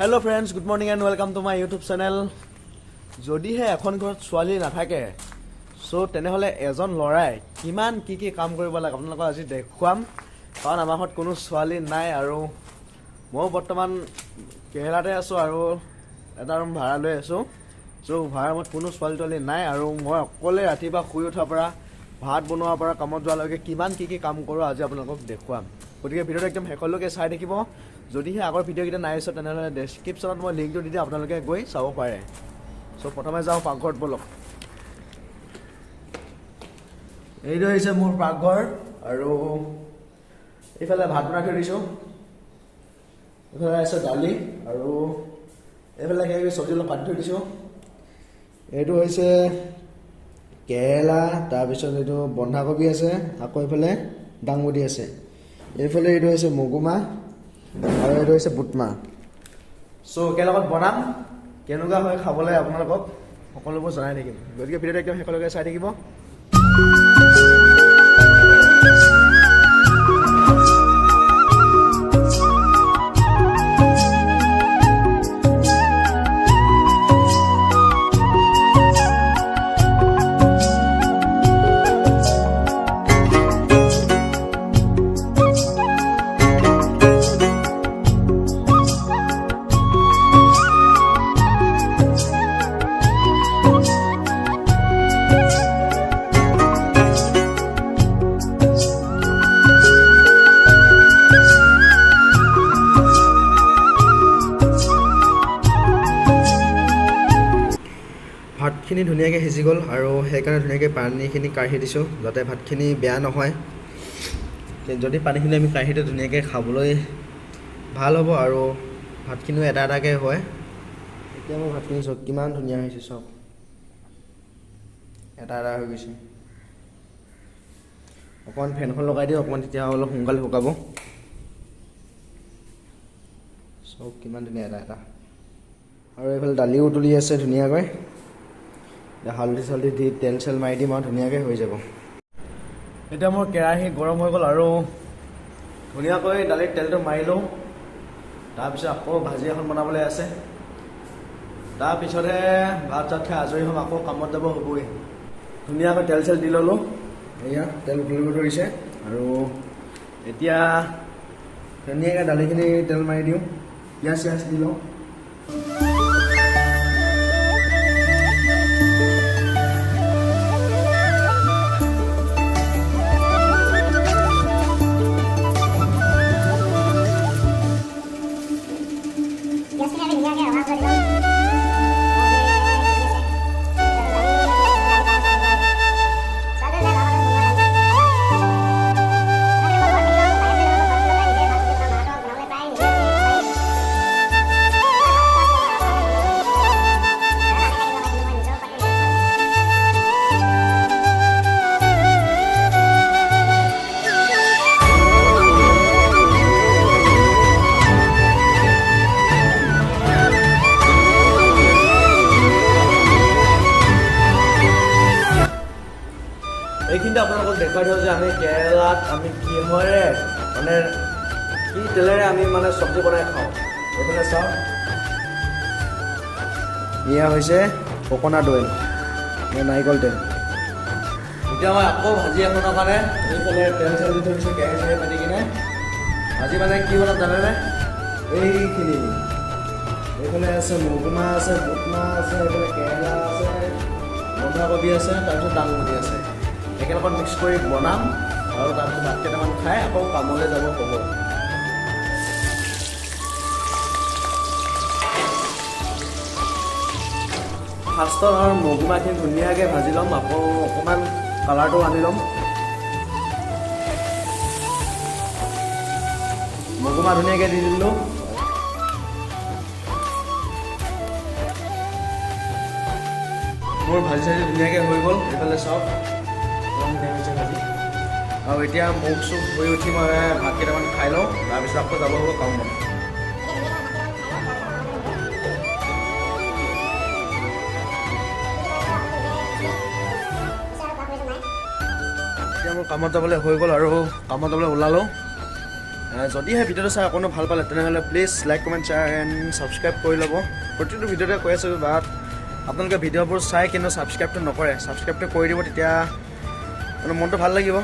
Hello friends, good morning and welcome to my YouTube channel. যদিহে এখন ঘৰত ছোৱালী নাথাকে সো তেনেহলে এজন লৰাই কিমান কি কাম কৰিব লাগে আপোনালোকক আজি দেখুৱাম কাৰণ আমাৰ ঘৰত কোনো ছোৱালী নাই আৰু মই বৰ্তমান কেৰেলাতে আছো আৰু এটা ৰুম ভাড়া লৈ আছো সো ভাড়া ৰুমত কোনো ছোৱালী নাই আৰু মই অকলে ৰাতিপুৱা শুই উঠাৰ পৰা ভাত বনোৱাৰ পৰা কামত যোৱালৈকে কিমান কি কাম কৰো আজি আপোনালোকক দেখুৱাম গতিকে ভিডিঅ'টো একদম শেষলৈকে চাই থাকিব যদিহে আগৰ ভিডিঅ'কেইটা নাই আছে তেনেহলে ডেছক্ৰিপশ্যনত মই লিংকটো দি দিম আপোনালোকে গৈ চাব পাৰে সো প্ৰথমে যাওঁ পাকঘৰত বলক এইটো হৈছে মোৰ পাকঘৰ আৰু এইফালে ভাত বনাই থৈ দিছোঁ এইফালে আছে দালি আৰু এইফালে কিবা চব্জি অলপ কাটি থৈ দিছোঁ এইটো হৈছে কেৰেলা তাৰপিছত এইটো বন্ধাকবি আছে আকৌ এইফালে দাংবডি আছে এইফালে এইটো হৈছে মগুমাহ আৰু এইটো হৈছে বুটমাহ সো একেলগত বনাম কেনেকুৱা হয় খাবলৈ আপোনালোকক সকলোবোৰ জনাই থাকিম গতিকে ভিডিঅ'টো একদম শেষলৈকে চাই থাকিব ভাতখিনি ধুনীয়াকৈ সিজি গ'ল আৰু সেইকাৰণে ধুনীয়াকৈ পানীখিনি কাঢ়ি দিছোঁ যাতে ভাতখিনি বেয়া নহয় যদি পানীখিনি আমি কাঢ়িতে ধুনীয়াকৈ খাবলৈ ভাল হ'ব আৰু ভাতখিনিও এটা এটাকৈ হয় এতিয়া মোৰ ভাতখিনি চাওক কিমান ধুনীয়া হৈছে চাওক এটা এটা হৈ গৈছে অকণমান ফেনখন লগাই দিওঁ অকণমান তেতিয়া অলপ সোনকালে শুকাব চাওক কিমান ধুনীয়া এটা এটা আৰু এইফালে দালিও উতলি আছে ধুনীয়াকৈ হালধি চালধি দি তেল চেল মাৰি দিম আৰু ধুনীয়াকৈ হৈ যাব এতিয়া মোৰ কেৰাহী গৰম হৈ গ'ল আৰু ধুনীয়াকৈ দালিত তেলটো মাৰি লওঁ তাৰপিছত আকৌ ভাজি এখন বনাবলৈ আছে তাৰপিছতহে ভাত চাত খাই আজৰি হ'ম আকৌ কামত যাব হ'বই ধুনীয়াকৈ তেল চেল দি ল'লোঁ এয়া তেল উতলিব ধৰিছে আৰু এতিয়া ধুনীয়াকৈ দালিখিনি তেল মাৰি দিওঁ পিঁয়াজ চিয়াজ দি লওঁ এইখিনিতে আপোনালোকক দেখুৱাই দিওঁ যে আমি কেৰেলাত আমি কিহৰে মানে কি তেলেৰে আমি মানে চব্জি বনাই খাওঁ এইফালে চাওক এয়া হৈছে ককনাট অইল নাৰিকল তেল এতিয়া মই আকৌ ভাজি এখনৰ কাৰণে এইফালে তেল চেল দি থৈ দিছোঁ কেৰাহী চেৰাহী পাতি কিনে ভাজি মানে কি বনাম জানেনে এইখিনি এইফালে আছে মগুমাহ আছে বুটমাহ আছে এইফালে কেৰেলা আছে বন্ধাকবি আছে তাৰপিছত দাংবডি আছে একেলগত মিক্স কৰি বনাম আৰু তাৰপিছত ভাত কেইটামান খাই আকৌ কামলৈ যাব হ'ব ফাৰ্ষ্টত আৰু মগুমাহখিনি ধুনীয়াকৈ ভাজি ল'ম আকৌ অকণমান কালাৰটো আনি ল'ম মগুমাহ ধুনীয়াকৈ দি দিলোঁ মোৰ ভাজি চাজি ধুনীয়াকৈ হৈ গ'ল এইফালে চাওক ভাজি আৰু এতিয়া মুখ চুখ ধুই উঠি মই ভাত কেইটামান খাই লওঁ তাৰপিছত আকৌ যাব হ'ব কামত এতিয়া মোৰ কামত যাবলৈ হৈ গ'ল আৰু কামত যাবলৈ ওলালোঁ যদিহে ভিডিঅ'টো চাই অকণো ভাল পালে তেনেহ'লে please like comment share and subscribe কৰি ল'ব। প্ৰতিটো ভিডিঅ'তে কৈ আছোঁ বাট আপোনালোকে ভিডিঅ'বোৰ চাই কিন্তু ছাবস্ক্ৰাইবটো নকৰে। ছাবস্ক্ৰাইবটো কৰি দিব, তেতিয়া মানে মনটো ভাল লাগিব।